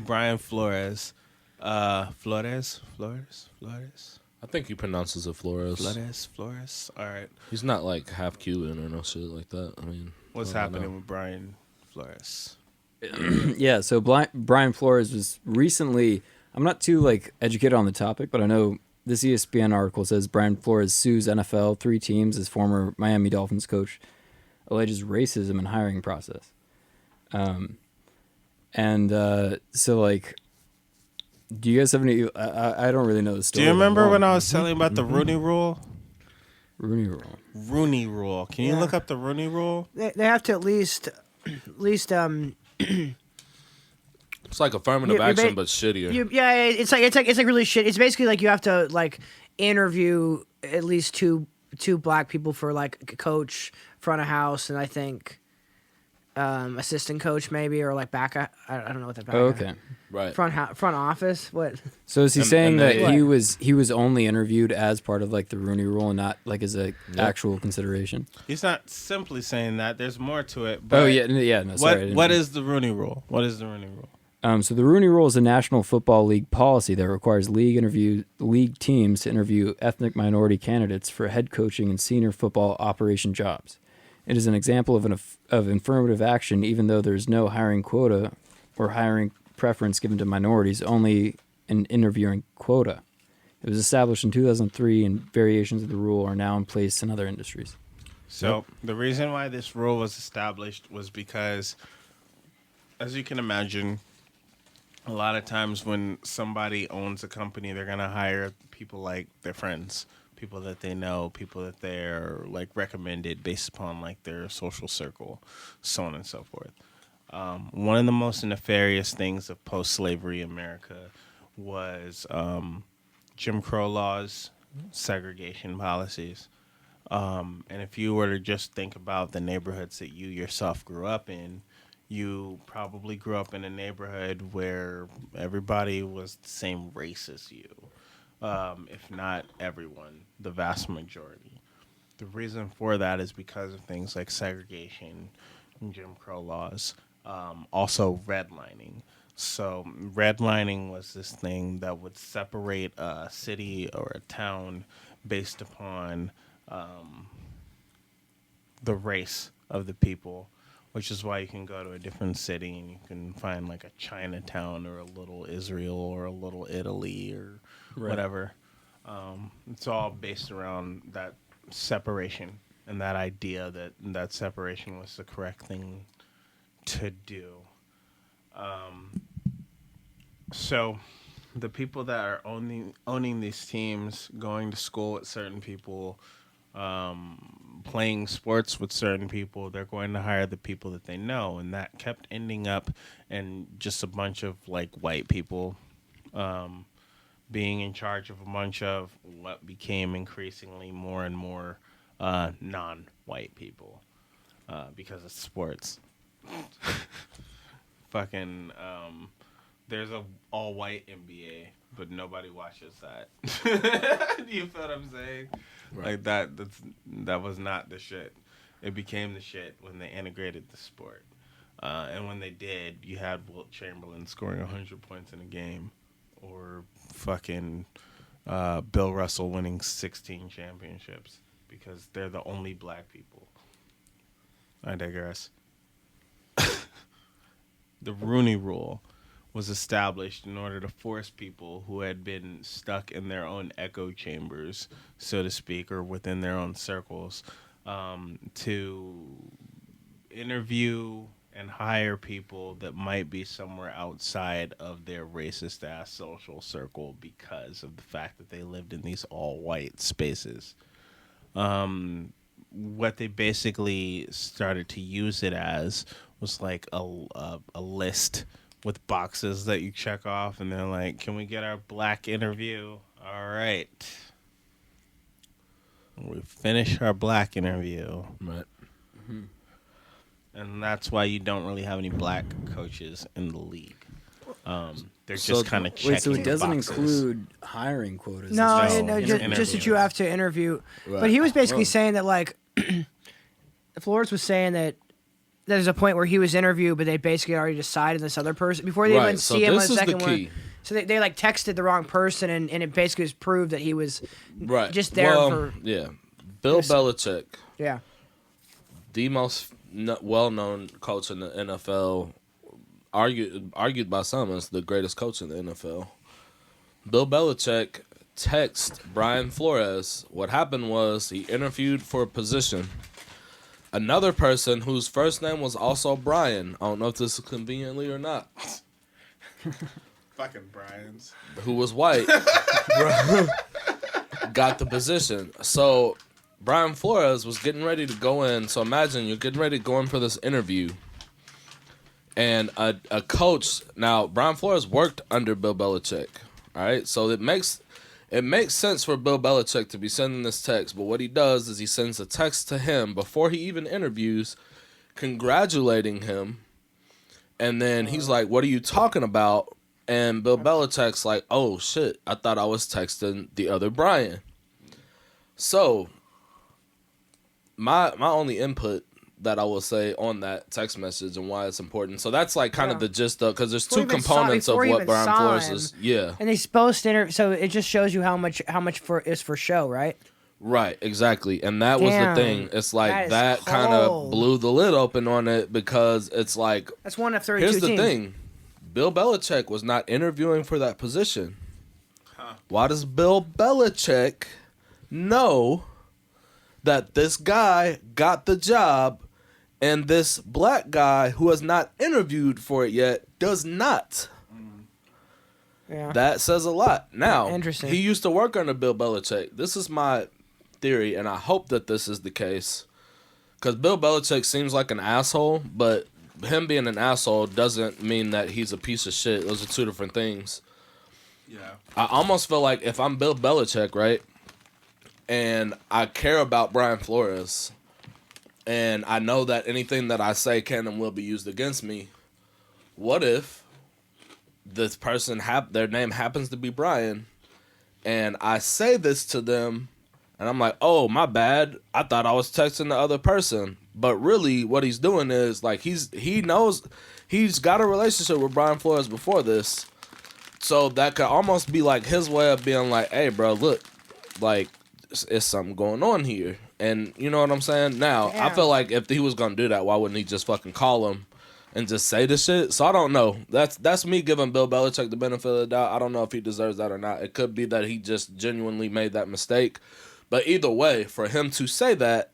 Brian Flores. Flores. I think he pronounces it Flores. Flores. All right. He's not like half Cuban or no shit like that. I mean, What's I don't happening know. with Brian Flores? Yeah, so Brian Flores was recently, I'm not too like educated on the topic, but I know this ESPN article says Brian Flores sues NFL, 3 teams, as former Miami Dolphins coach alleges racism in hiring process. So like, do you guys have any, I don't really know the story. Do you remember when I was telling you about the Rooney Rule? Rooney Rule. Rooney Rule. Can you look up the Rooney Rule? They have to at least It's like affirmative action, but shittier. it's like really shit. It's basically like you have to like interview at least two black people for like coach, front of house, and I think assistant coach maybe, or like back. I don't know what the back. Okay. Right. Front office. What? So is he saying and that they- he was only interviewed as part of like the Rooney Rule and not like as a actual consideration? He's not simply saying that. There's more to it. But No, sorry. What is the Rooney Rule? What is the Rooney Rule? So the Rooney Rule is a National Football League policy that requires league teams to interview ethnic minority candidates for head coaching and senior football operation jobs. It is an example of affirmative action, even though there is no hiring quota or hiring preference given to minorities, only an interviewing quota. It was established in 2003, and variations of the rule are now in place in other industries. So the reason why this rule was established was because, as you can imagine, a lot of times when somebody owns a company, they're going to hire people like their friends, people that they know, people that they're like recommended based upon like their social circle, so on and so forth. One of the most nefarious things of post-slavery America was Jim Crow laws, segregation policies. And if you were to just think about the neighborhoods that you yourself grew up in, you probably grew up in a neighborhood where everybody was the same race as you, if not everyone, the vast majority. The reason for that is because of things like segregation and Jim Crow laws. Also redlining. So redlining was this thing that would separate a city or a town based upon the race of the people, which is why you can go to a different city and you can find like a Chinatown or a little Israel or a little Italy or whatever. It's all based around that separation and that idea that that separation was the correct thing to do. So the people that are owning these teams, going to school with certain people, playing sports with certain people, they're going to hire the people that they know, and that kept ending up in just a bunch of like white people being in charge of a bunch of what became increasingly more and more non-white people because of sports. Fucking there's a all-white NBA, but nobody watches that. You feel what I'm saying? Right. Like that was not the shit. It became the shit when they integrated the sport. And when they did, you had Wilt Chamberlain scoring 100 points in a game, or fucking Bill Russell winning 16 championships because they're the only black people. I digress. The Rooney Rule was established in order to force people who had been stuck in their own echo chambers, so to speak, or within their own circles, to interview and hire people that might be somewhere outside of their racist-ass social circle because of the fact that they lived in these all-white spaces. What they basically started to use it as was like a list with boxes that you check off, and they're like, can we get our black interview? All right. We finish our black interview. Right. Mm-hmm. And that's why you don't really have any black coaches in the league. They're just kind of checking. Wait, so it doesn't boxes. include hiring quotas? No, No, just that you have to interview. Right. But he was basically saying that like Flores was saying that there's a point where he was interviewed, but they basically already decided this other person before they even So see him on this the is second the one. key. So they like texted the wrong person, and it basically was proved that he was just there Well, for yeah. Bill Belichick, yeah. the most well-known coach in the NFL, argued by some as the greatest coach in the NFL. Bill Belichick texted Brian Flores. What happened was he interviewed for a position. Another person whose first name was also Brian, I don't know if this is conveniently or not, Fucking Brian's. who was white, got the position. So Brian Flores was getting ready to go in. So imagine you're getting ready to go in for this interview. And a coach, now Brian Flores worked under Bill Belichick. All right, so it makes sense for Bill Belichick to be sending this text, but what he does is he sends a text to him before he even interviews, congratulating him, and then he's like, "What are you talking about?" And Bill Belichick's like, "Oh shit, I thought I was texting the other Brian." So, my only input that I will say on that text message and why it's important. So that's like kind of the gist of, because there's two components of what Brian Flores is. Yeah. And he's supposed to so it just shows you how much is for show, right? Right, exactly. And that was the thing. It's like that kind of blew the lid open on it, because it's like, that's one of 32 here's the teams. thing. Bill Belichick was not interviewing for that position. Why does Bill Belichick know that this guy got the job and this black guy who has not interviewed for it yet does not? Yeah. That says a lot. Now, Interesting. he used to work under Bill Belichick. This is my theory, and I hope that this is the case, because Bill Belichick seems like an asshole, but him being an asshole doesn't mean that he's a piece of shit. Those are two different things. Yeah. I almost feel like if I'm Bill Belichick, right, and I care about Brian Flores, and I know that anything that I say can and will be used against me, what if this person, their name happens to be Brian, and I say this to them, and I'm like, oh, my bad, I thought I was texting the other person. But really, what he's doing is, like, he knows he's got a relationship with Brian Flores before this, so that could almost be like his way of being like, hey, bro, look, like, it's something going on here. And you know what I'm saying? Now, Yeah. I feel like if he was going to do that, why wouldn't he just fucking call him and just say the shit? So I don't know. That's me giving Bill Belichick the benefit of the doubt. I don't know if he deserves that or not. It could be that he just genuinely made that mistake. But either way, for him to say that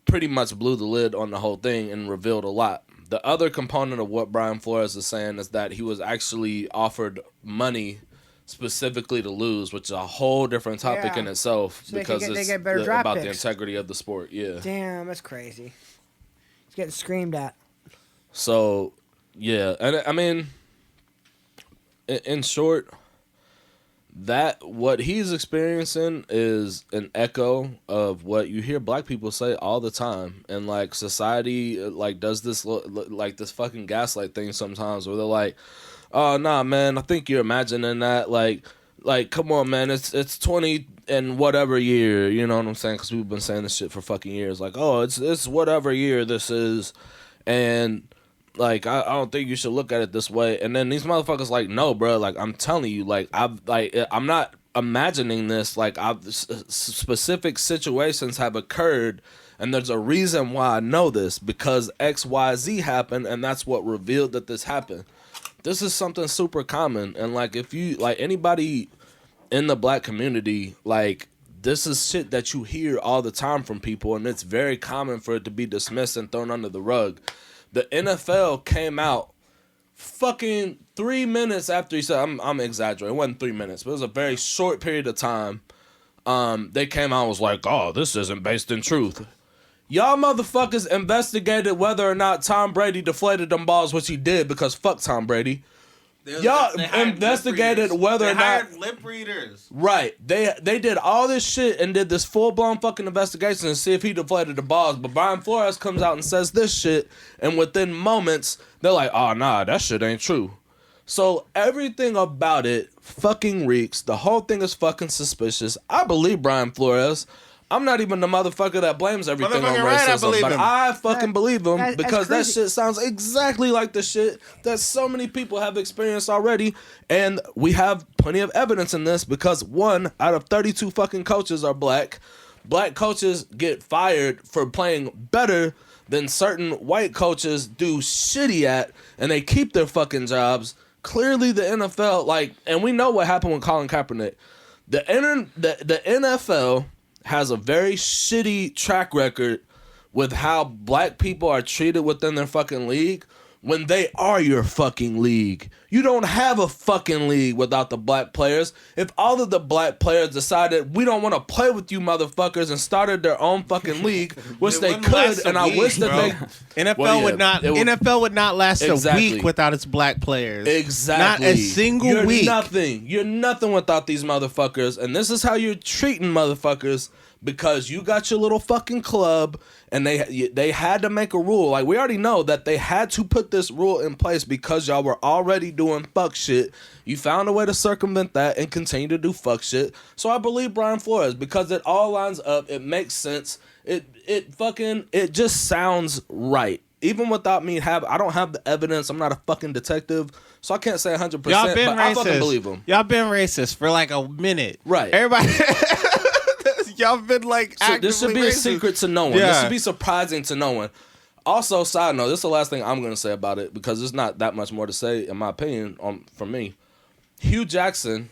pretty much blew the lid on the whole thing and revealed a lot. The other component of what Brian Flores is saying is that he was actually offered money specifically to lose, which is a whole different topic in itself, So because they it's get better draft about the picks. integrity of the sport. Yeah. Damn, that's crazy. He's getting screamed at. So, yeah. And I mean, in short, that what he's experiencing is an echo of what you hear black people say all the time. And like society like does this like this fucking gaslight thing sometimes, where they're like, oh nah man, I think you're imagining that, like come on man, it's 20 and whatever year, you know what I'm saying, because we've been saying this shit for fucking years, like, oh, it's whatever year this is, and like, I don't think you should look at it this way. And then these motherfuckers like, no, bro, like, I'm telling you, like, I'm not imagining this. Like, specific situations have occurred, and there's a reason why I know this, because X, Y, Z happened, and that's what revealed that this happened. This is something super common, and like, if you, like, anybody in the black community, like, this is shit that you hear all the time from people, and it's very common for it to be dismissed and thrown under the rug. The NFL came out fucking 3 minutes after he said, I'm exaggerating, it wasn't 3 minutes, but it was a very short period of time. They came out and was like, oh, this isn't based in truth. Y'all motherfuckers investigated whether or not Tom Brady deflated them balls, which he did, because fuck Tom Brady. Y'all investigated whether or not lip readers. Right. They did all this shit and did this full-blown fucking investigation to see if he deflated the balls. But Brian Flores comes out and says this shit, and within moments, they're like, oh, nah, that shit ain't true. So everything about it fucking reeks. The whole thing is fucking suspicious. I believe Brian Flores. I'm not even the motherfucker that blames everything on Motherfucking right, I racism, believe but him. I fucking believe him That's because that crazy. shit sounds exactly like the shit that so many people have experienced already, and we have plenty of evidence in this because 1 out of 32 fucking coaches are black. Black coaches get fired for playing better than certain white coaches do shitty at, and they keep their fucking jobs. Clearly, the NFL, like, and we know what happened with Colin Kaepernick. The NFL has a very shitty track record with how black people are treated within their fucking league when they are your fucking league. You don't have a fucking league without the black players. If all of the black players decided we don't want to play with you motherfuckers and started their own fucking league, which It they wouldn't could, last a and I week, wish that bro. they NFL Well, yeah, would not. it would- NFL would not last Exactly. a week without its black players. Exactly. Not a single You're week. Nothing. You're nothing without these motherfuckers. And this is how you're treating motherfuckers because you got your little fucking club and they had to make a rule. Like, we already know that they had to put this rule in place because y'all were already doing fuck shit. You found a way to circumvent that and continue to do fuck shit. So I believe Brian Flores because it all lines up. It makes sense. It just sounds right. Even without me I don't have the evidence. I'm not a fucking detective, so I can't say 100%. Y'all been but racist. I fucking believe him. Y'all been racist for like a minute. Right. Everybody. Y'all been like. So this should be actively a racist. secret to no one. This Yeah. should be surprising to no one. Also, side note, this is the last thing I'm going to say about it because there's not that much more to say, in my opinion, from me. Hugh Jackson,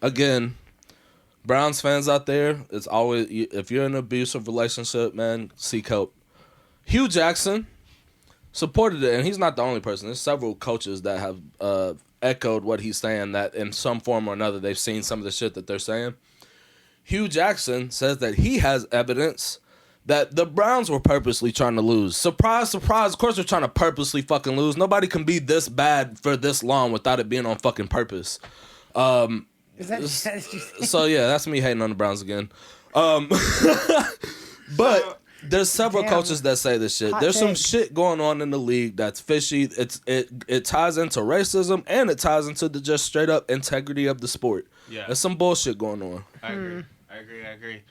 again, Browns fans out there, it's always, if you're in an abusive relationship, man, seek help. Hugh Jackson supported it, and he's not the only person. There's several coaches that have echoed what he's saying, that in some form or another, they've seen some of the shit that they're saying. Hugh Jackson says that he has evidence that the Browns were purposely trying to lose. Surprise, surprise. Of course they're trying to purposely fucking lose. Nobody can be this bad for this long without it being on fucking purpose. Is that So, yeah, that's me hating on the Browns again. But there's several Damn. coaches that say this shit. Hot There's some take. shit going on in the league that's fishy. It ties into racism and it ties into the just straight up integrity of the sport. Yeah. There's some bullshit going on. I agree. I agree.